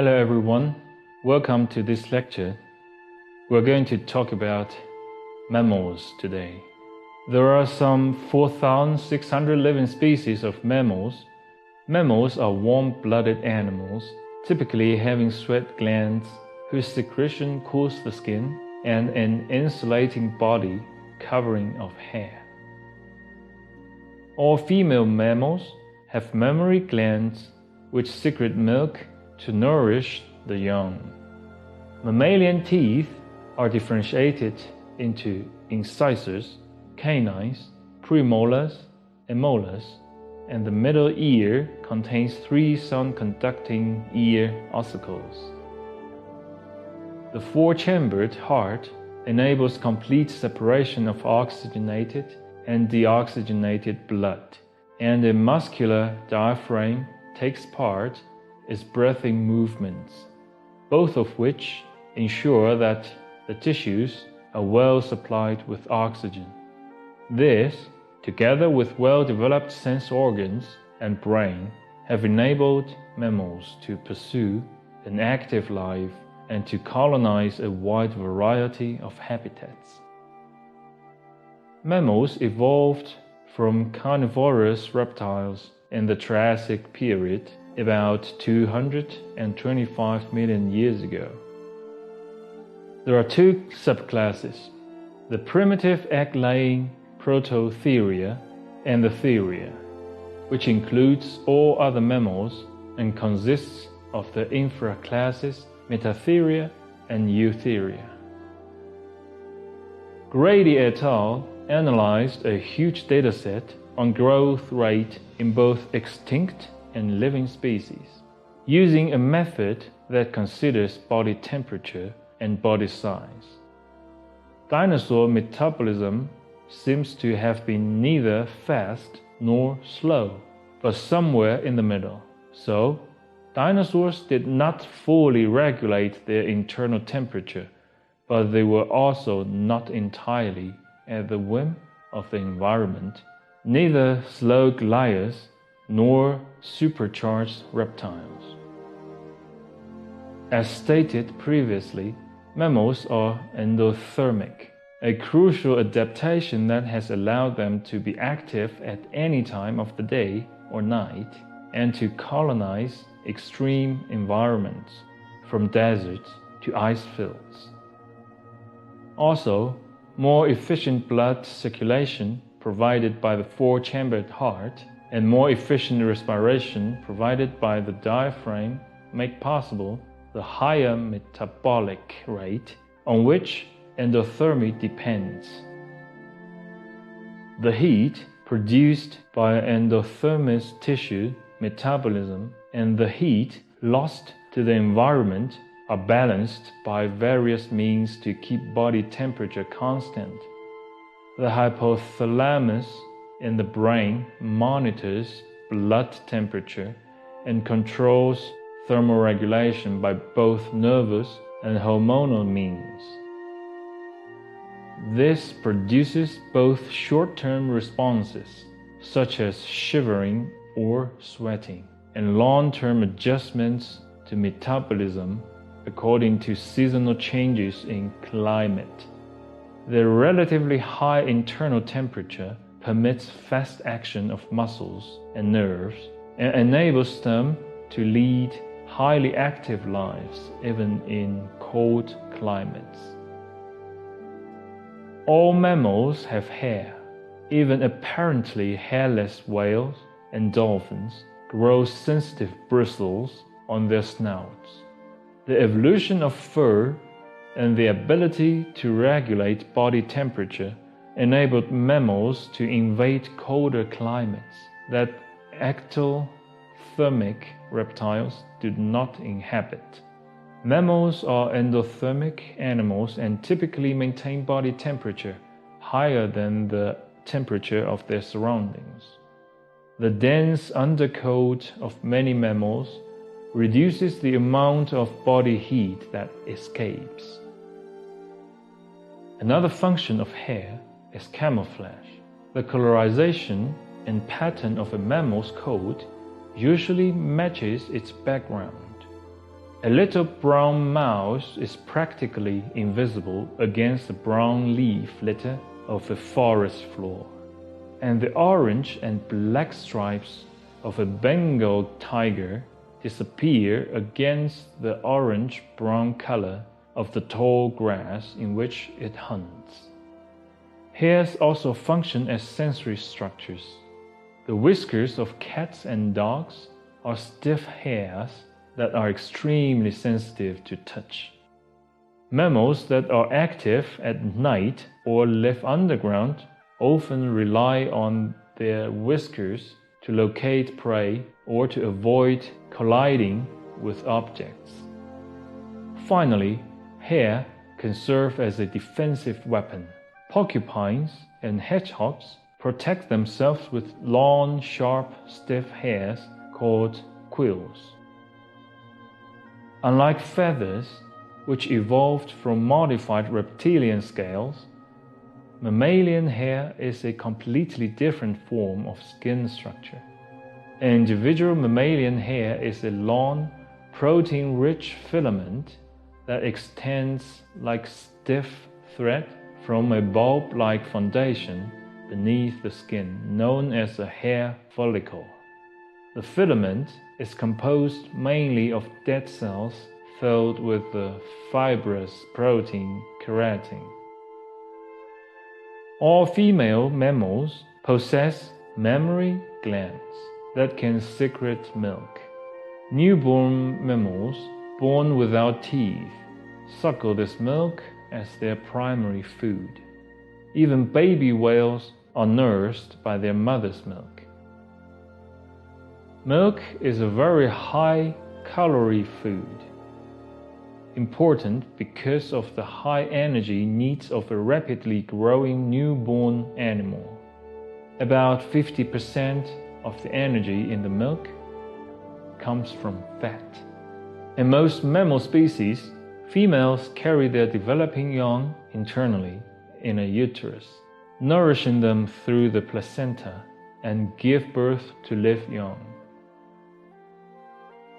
Hello everyone, welcome to this lecture. We're going to talk about mammals today. There are some 4,600 living species of mammals. Mammals are warm-blooded animals, typically having sweat glands whose secretion cools the skin and an insulating body covering of hair. All female mammals have mammary glands which secrete milk to nourish the young. Mammalian teeth are differentiated into incisors, canines, premolars, and molars, and the middle ear contains 3 sound-conducting ear ossicles. The 4-chambered heart enables complete separation of oxygenated and deoxygenated blood, and a muscular diaphragm takes part in breathing movements, both of which ensure that the tissues are well supplied with oxygen. This, together with well-developed sense organs and brain, have enabled mammals to pursue an active life and to colonize a wide variety of habitats. Mammals evolved from carnivorous reptiles in the Triassic period about 225 million years ago. There are 2 subclasses, the primitive egg-laying Prototheria and the Theria, which includes all other mammals and consists of the infraclasses Metatheria and Eutheria. Grady et al. Analyzed a huge dataset on growth rate in both extinct and living species, using a method that considers body temperature and body size. Dinosaur metabolism seems to have been neither fast nor slow, but somewhere in the middle. So, dinosaurs did not fully regulate their internal temperature, but they were also not entirely at the whim of the environment, neither slow gliders nor supercharged reptiles. As stated previously, mammals are endothermic, a crucial adaptation that has allowed them to be active at any time of the day or night and to colonize extreme environments, from deserts to ice fields. Also, more efficient blood circulation provided by the 4-chambered heart and more efficient respiration provided by the diaphragm make possible the higher metabolic rate on which endothermy depends. The heat produced by endothermic tissue metabolism and the heat lost to the environment are balanced by various means to keep body temperature constant. The hypothalamus in the brain monitors blood temperature and controls thermoregulation by both nervous and hormonal means. This produces both short-term responses, such as shivering or sweating, and long-term adjustments to metabolism according to seasonal changes in climate. The relatively high internal temperature permits fast action of muscles and nerves and enables them to lead highly active lives even in cold climates. All mammals have hair. Even apparently hairless whales and dolphins grow sensitive bristles on their snouts. The evolution of fur and the ability to regulate body temperature enabled mammals to invade colder climates that ectothermic reptiles do not inhabit. Mammals are endothermic animals and typically maintain body temperature higher than the temperature of their surroundings. The dense undercoat of many mammals reduces the amount of body heat that escapes. Another function of hair is camouflage. The colorization and pattern of a mammal's coat usually matches its background. A little brown mouse is practically invisible against the brown leaf litter of a forest floor, and the orange and black stripes of a Bengal tiger disappear against the orange-brown color of the tall grass in which it hunts. Hairs also function as sensory structures. The whiskers of cats and dogs are stiff hairs that are extremely sensitive to touch. Mammals that are active at night or live underground often rely on their whiskers to locate prey or to avoid colliding with objects. Finally, hair can serve as a defensive weapon. Porcupines and hedgehogs protect themselves with long, sharp, stiff hairs called quills. Unlike feathers, which evolved from modified reptilian scales, mammalian hair is a completely different form of skin structure. An individual mammalian hair is a long, protein-rich filament that extends like stiff thread from a bulb-like foundation beneath the skin, known as a hair follicle. The filament is composed mainly of dead cells filled with the fibrous protein keratin. All female mammals possess mammary glands that can secrete milk. Newborn mammals born without teeth suckle this milk as their primary food. Even baby whales are nursed by their mother's milk. Milk is a very high-calorie food, important because of the high energy needs of a rapidly growing newborn animal. About 50% of the energy in the milk comes from fat. In most mammal species, females carry their developing young internally in a uterus, nourishing them through the placenta, and give birth to live young.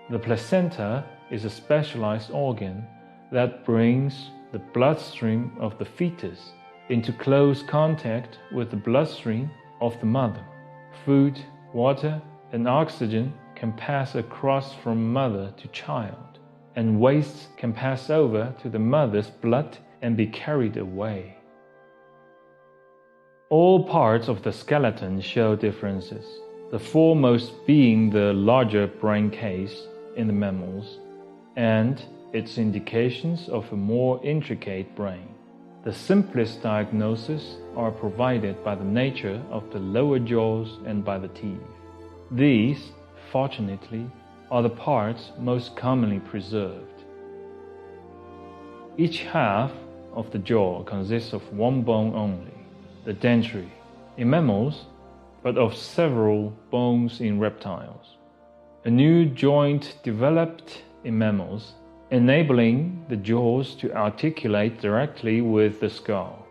The placenta is a specialized organ that brings the bloodstream of the fetus into close contact with the bloodstream of the mother. Food, water, and oxygen can pass across from mother to child, and waste can pass over to the mother's blood and be carried away. All parts of the skeleton show differences, the foremost being the larger brain case in the mammals, and its indications of a more intricate brain. The simplest diagnoses are provided by the nature of the lower jaws and by the teeth. These, fortunately, are the parts most commonly preserved. Each half of the jaw consists of one bone only, the dentary, in mammals, but of several bones in reptiles. A new joint developed in mammals, enabling the jaws to articulate directly with the skull.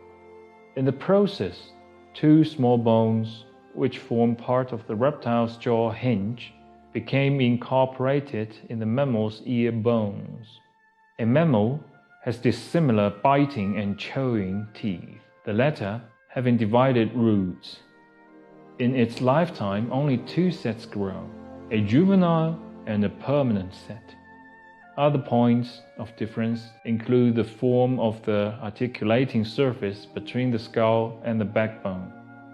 In the process, two small bones, which form part of the reptile's jaw hinge, became incorporated in the mammal's ear bones. A mammal has dissimilar biting and chewing teeth, the latter having divided roots. In its lifetime, only two sets grow, a juvenile and a permanent set. Other points of difference include the form of the articulating surface between the skull and the backbone,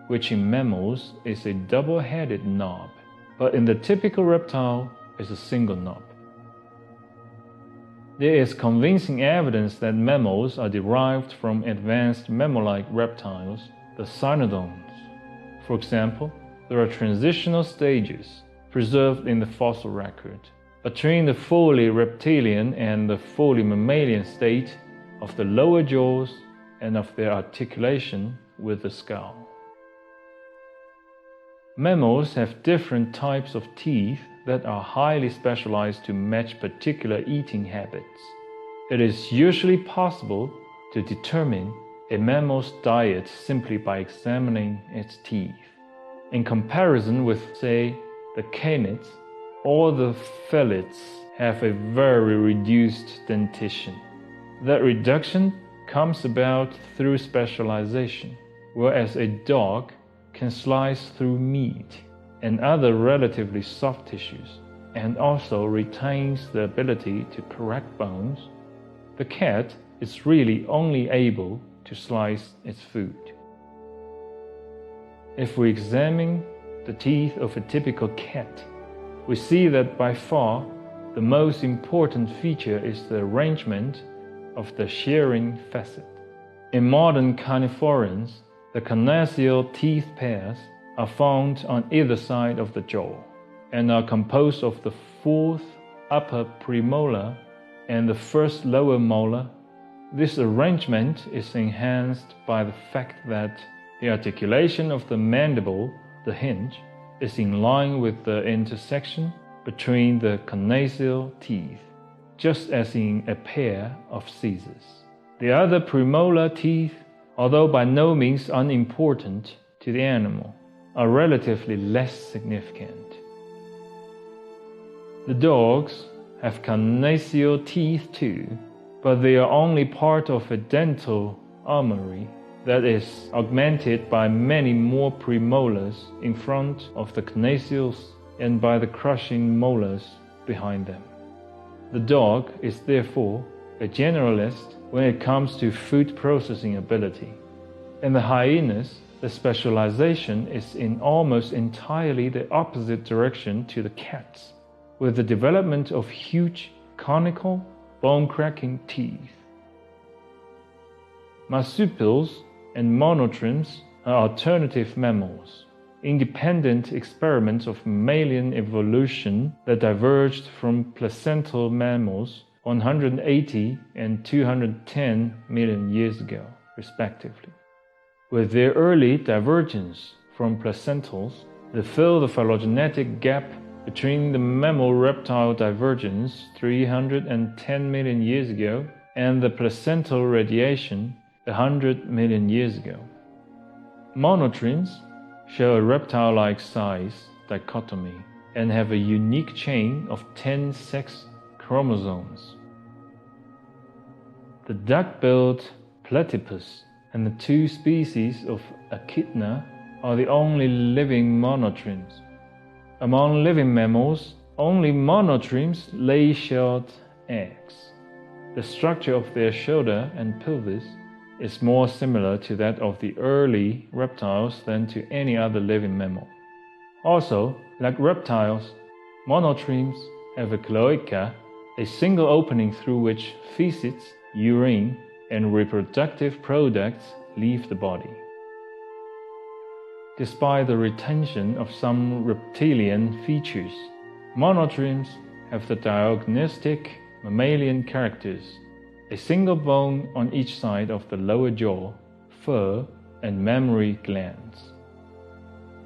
which in mammals is a double-headed knob, but in the typical reptile is a single knob. There is convincing evidence that mammals are derived from advanced mammal-like reptiles, the cynodonts. For example, there are transitional stages preserved in the fossil record between the fully reptilian and the fully mammalian state of the lower jaws and of their articulation with the skull. Mammals have different types of teeth that are highly specialized to match particular eating habits. It is usually possible to determine a mammal's diet simply by examining its teeth. In comparison with, say, the canids all the fillets have a very reduced dentition. That reduction comes about through specialization, whereas a dog can slice through meat and other relatively soft tissues, and also retains the ability to crack bones. The cat is really only able to slice its food. If we examine the teeth of a typical cat, we see that by far the most important feature is the arrangement of the shearing facet. In modern carnivores, the carnassial teeth pairs are found on either side of the jaw and are composed of the fourth upper premolar and the first lower molar. This arrangement is enhanced by the fact that the articulation of the mandible, the hinge, is in line with the intersection between the carnassial teeth, just as in a pair of scissors. The other premolar teeth, although by no means unimportant to the animal, are relatively less significant. The dogs have carnassial teeth too, but they are only part of a dental armory that is augmented by many more premolars in front of the carnassials and by the crushing molars behind them. The dog is therefore a generalist when it comes to food processing ability. In the hyenas, the specialization is in almost entirely the opposite direction to the cats, with the development of huge conical, bone-cracking teeth. Marsupials and monotremes are alternative mammals, independent experiments of mammalian evolution that diverged from placental mammals 180 and 210 million years ago, respectively. With their early divergence from placentals, they fill the phylogenetic gap between the mammal-reptile divergence 310 million years ago and the placental radiation 100 million years ago. Monotremes show a reptile-like size dichotomy and have a unique chain of 10 sex chromosomes. The duck-billed platypus and the two species of echidna are the only living monotremes. Among living mammals, only monotremes lay shelled eggs. The structure of their shoulder and pelvis is more similar to that of the early reptiles than to any other living mammal. Also, like reptiles, monotremes have a cloaca, a single opening through which feces, urine, and reproductive products leave the body. Despite the retention of some reptilian features, monotremes have the diagnostic mammalian characters: a single bone on each side of the lower jaw, fur, and mammary glands.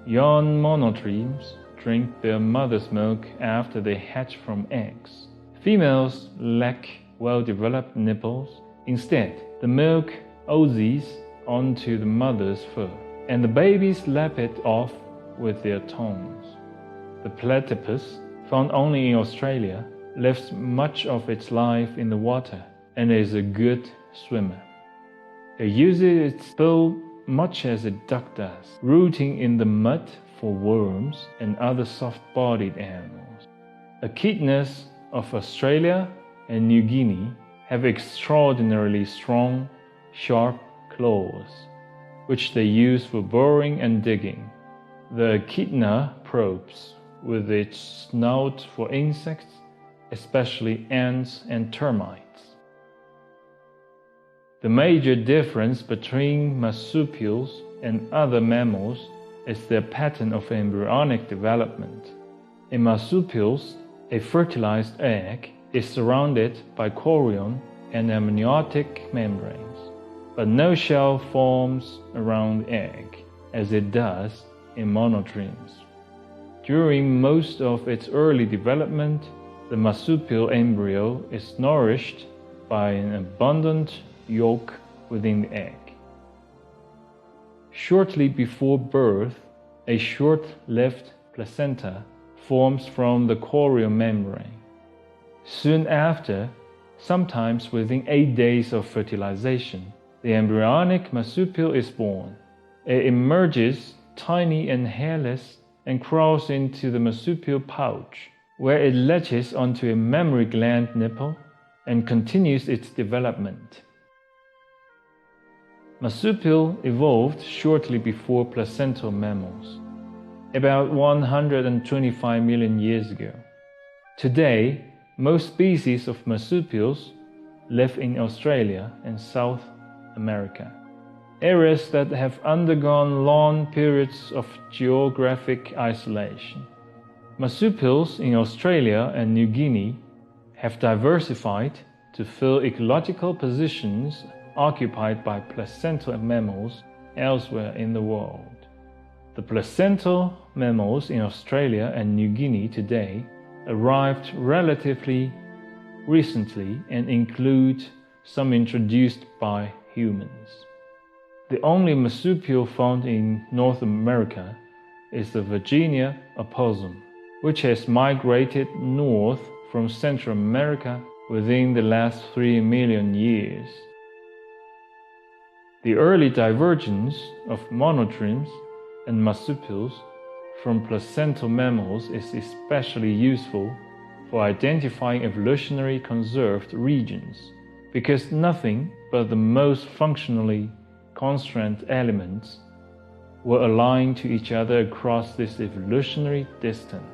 Young monotremes drink their mother's milk after they hatch from eggs. Females lack well-developed nipples. Instead, the milk oozes onto the mother's fur, and the babies lap it off with their tongues. The platypus, found only in Australia, lives much of its life in the water and is a good swimmer. It uses its bill much as a duck does, rooting in the mud for worms and other soft-bodied animals. Echidnas of Australia and New Guinea have extraordinarily strong, sharp claws, which they use for burrowing and digging. The echidna probes with its snout for insects, especially ants and termites. The major difference between marsupials and other mammals is their pattern of embryonic development. In marsupials, a fertilized egg is surrounded by chorion and amniotic membranes, but no shell forms around the egg, as it does in monotremes. During most of its early development, the marsupial embryo is nourished by an abundant yolk within the egg. Shortly before birth, a short-lived placenta forms from the chorion membrane. Soon after, sometimes within 8 days of fertilization, the embryonic marsupial is born. It emerges tiny and hairless and crawls into the marsupial pouch, where it latches onto a mammary gland nipple and continues its development. Marsupial evolved shortly before placental mammals, about 125 million years ago. Today, most species of marsupials live in Australia and South America, areas that have undergone long periods of geographic isolation. Marsupials in Australia and New Guinea have diversified to fill ecological positions occupied by placental mammals elsewhere in the world. The placental mammals in Australia and New Guinea today arrived relatively recently and include some introduced by humans. The only marsupial found in North America is the Virginia opossum, which has migrated north from Central America within the last 3 million years. The early divergence of monotremes and marsupials from placental mammals is especially useful for identifying evolutionary conserved regions, because nothing but the most functionally constant elements were aligned to each other across this evolutionary distance.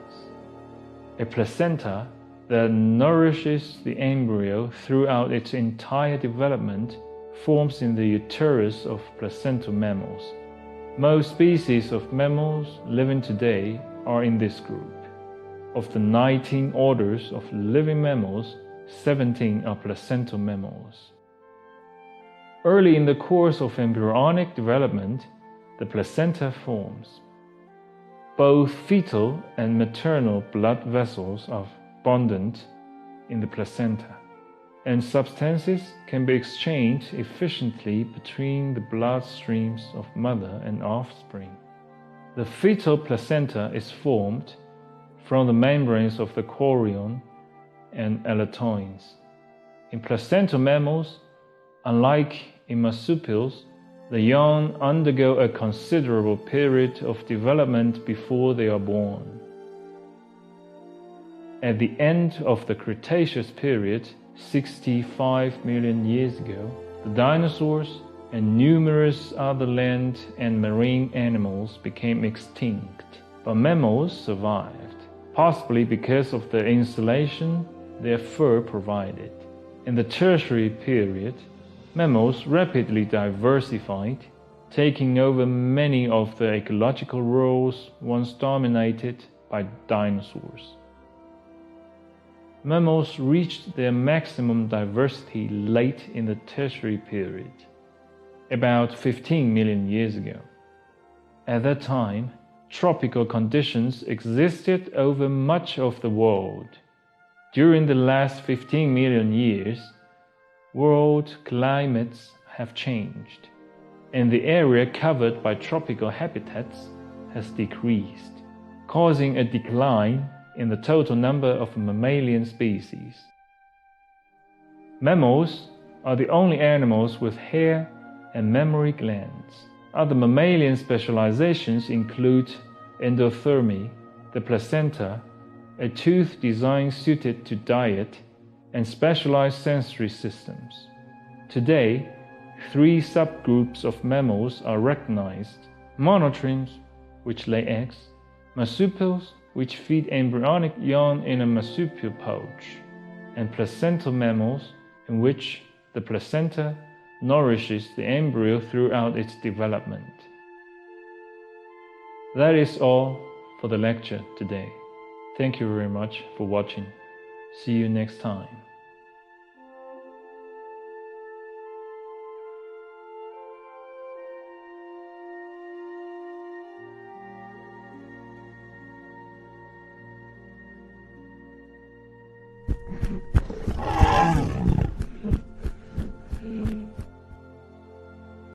A placenta that nourishes the embryo throughout its entire development forms in the uterus of placental mammals. Most species of mammals living today are in this group. Of the 19 orders of living mammals, 17 are placental mammals. Early in the course of embryonic development, the placenta forms. Both fetal and maternal blood vessels are abundant in the placenta, and substances can be exchanged efficiently between the blood streams of mother and offspring. The fetal placenta is formed from the membranes of the chorion and allantoins. In placental mammals, unlike in marsupials, the young undergo a considerable period of development before they are born. At the end of the Cretaceous period, 65 million years ago, the dinosaurs and numerous other land and marine animals became extinct, but mammals survived, possibly because of the insulation their fur provided. In the Tertiary period, mammals rapidly diversified, taking over many of the ecological roles once dominated by dinosaurs. Mammals reached their maximum diversity late in the Tertiary period, about 15 million years ago. At that time, tropical conditions existed over much of the world. During the last 15 million years, world climates have changed, and the area covered by tropical habitats has decreased, causing a decline in the total number of mammalian species. Mammals are the only animals with hair and mammary glands. Other mammalian specializations include endothermy, the placenta, a tooth design suited to diet, and specialized sensory systems. Today, 3 subgroups of mammals are recognized: monotremes, which lay eggs; marsupials, which feed embryonic young in a marsupial pouch; and placental mammals, in which the placenta nourishes the embryo throughout its development. That is all for the lecture today. Thank you very much for watching. See you next time.